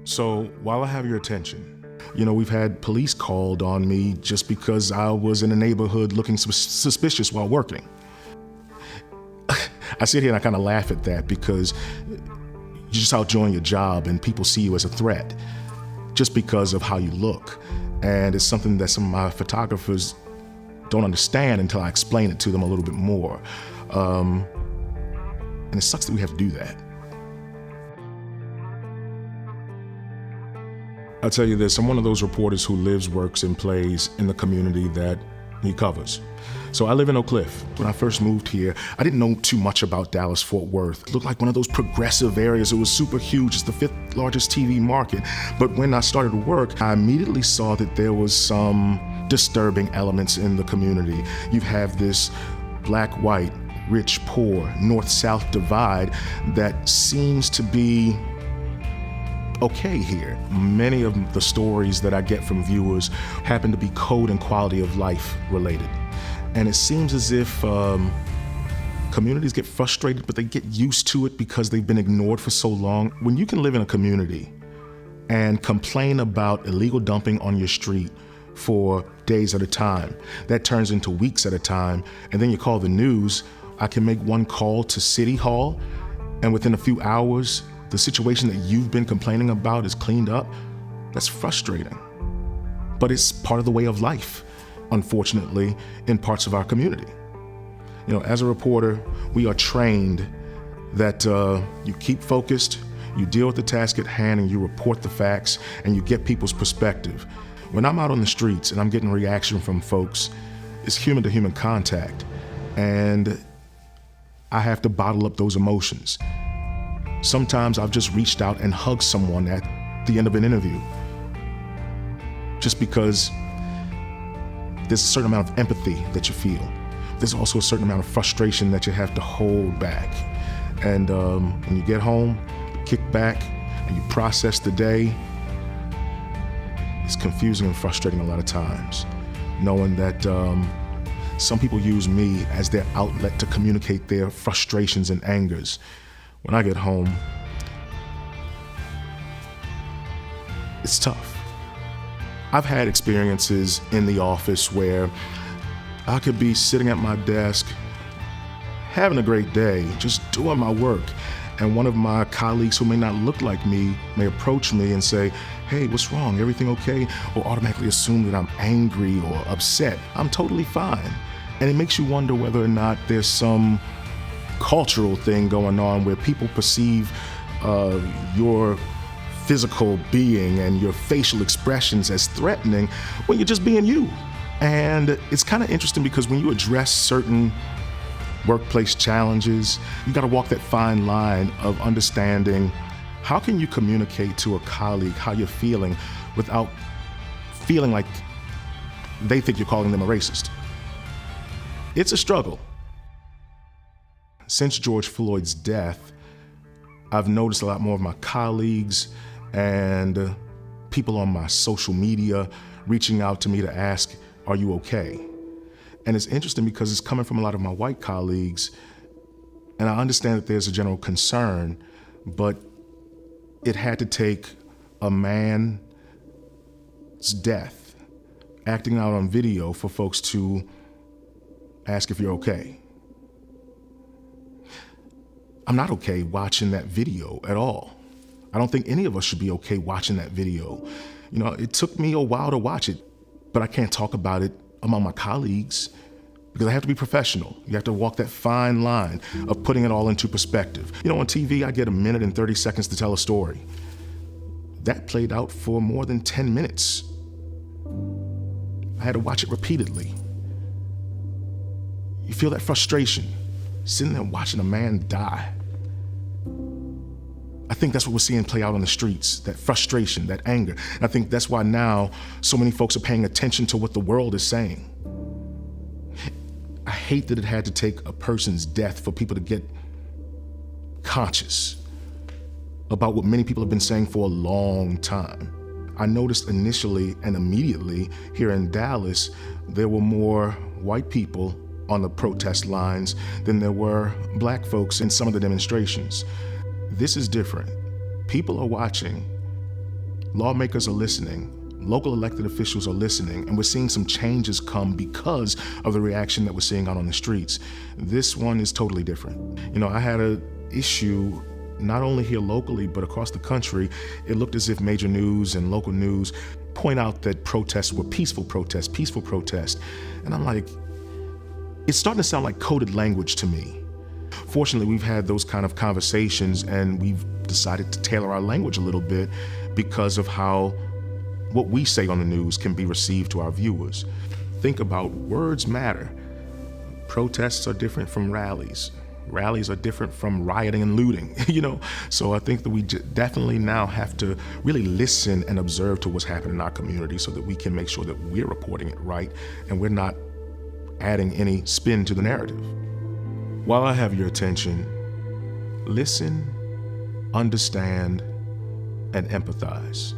So while I have your attention, we've had police called on me just because I was in a neighborhood looking suspicious while working. I sit here and I kind of laugh at that because you're just out doing your job and people see you as a threat just because of how you look. And it's something that some of my photographers don't understand until I explain it to them a little bit more. And it sucks that we have to do that. I'll tell you this, I'm one of those reporters who lives, works, and plays in the community that he covers. So I live in Oak Cliff. When I first moved here, I didn't know too much about Dallas-Fort Worth. It looked like one of those progressive areas. It was super huge. It's the 5th largest TV market. But when I started to work, I immediately saw that there was some disturbing elements in the community. You have this black-white, rich-poor, north-south divide that seems to be okay here. Many of the stories that I get from viewers happen to be code and quality of life related. And it seems as if communities get frustrated, but they get used to it because they've been ignored for so long. When you can live in a community and complain about illegal dumping on your street for days at a time, that turns into weeks at a time, and then you call the news. I can make one call to City Hall, and within a few hours, the situation that you've been complaining about is cleaned up. That's frustrating. But it's part of the way of life, unfortunately, in parts of our community. As a reporter, we are trained that you keep focused, you deal with the task at hand, and you report the facts, and you get people's perspective. When I'm out on the streets and I'm getting reaction from folks, it's human-to-human contact, and I have to bottle up those emotions. Sometimes I've just reached out and hugged someone at the end of an interview just because there's a certain amount of empathy that you feel. There's also a certain amount of frustration that you have to hold back. And when you get home, you kick back and you process the day, it's confusing and frustrating a lot of times, knowing that some people use me as their outlet to communicate their frustrations and angers. When I get home, it's tough. I've had experiences in the office where I could be sitting at my desk, having a great day, just doing my work, and one of my colleagues who may not look like me may approach me and say, "Hey, what's wrong? Everything okay?" Or automatically assume that I'm angry or upset. I'm totally fine. And it makes you wonder whether or not there's some cultural thing going on where people perceive your physical being and your facial expressions as threatening when you're just being you. And it's kind of interesting because when you address certain workplace challenges, you got to walk that fine line of understanding how can you communicate to a colleague how you're feeling without feeling like they think you're calling them a racist. It's a struggle. Since George Floyd's death, I've noticed a lot more of my colleagues and people on my social media reaching out to me to ask, "Are you okay?" And it's interesting because it's coming from a lot of my white colleagues, and I understand that there's a general concern, but it had to take a man's death, acting out on video, for folks to ask if you're okay. I'm not okay watching that video at all. I don't think any of us should be okay watching that video. It took me a while to watch it, but I can't talk about it among my colleagues because I have to be professional. You have to walk that fine line of putting it all into perspective. On TV, I get a minute and 30 seconds to tell a story. That played out for more than 10 minutes. I had to watch it repeatedly. You feel that frustration, sitting there watching a man die. I think that's what we're seeing play out on the streets, that frustration, that anger. And I think that's why now so many folks are paying attention to what the world is saying. I hate that it had to take a person's death for people to get conscious about what many people have been saying for a long time. I noticed initially and immediately here in Dallas, there were more white people on the protest lines than there were black folks in some of the demonstrations. This is different. People are watching Lawmakers are listening. Local elected officials are listening, and we're seeing some changes come because of the reaction that we're seeing out on the streets. This one is totally different. I had an issue not only here locally, but across the country. It looked as if major news and local news point out that protests were peaceful protests. And I'm like, it's starting to sound like coded language to me. Fortunately, we've had those kind of conversations, and we've decided to tailor our language a little bit because of how what we say on the news can be received to our viewers. Think about words matter. Protests are different from rallies. Rallies are different from rioting and looting, So I think that we definitely now have to really listen and observe to what's happening in our community so that we can make sure that we're reporting it right and we're not adding any spin to the narrative. While I have your attention, listen, understand, and empathize.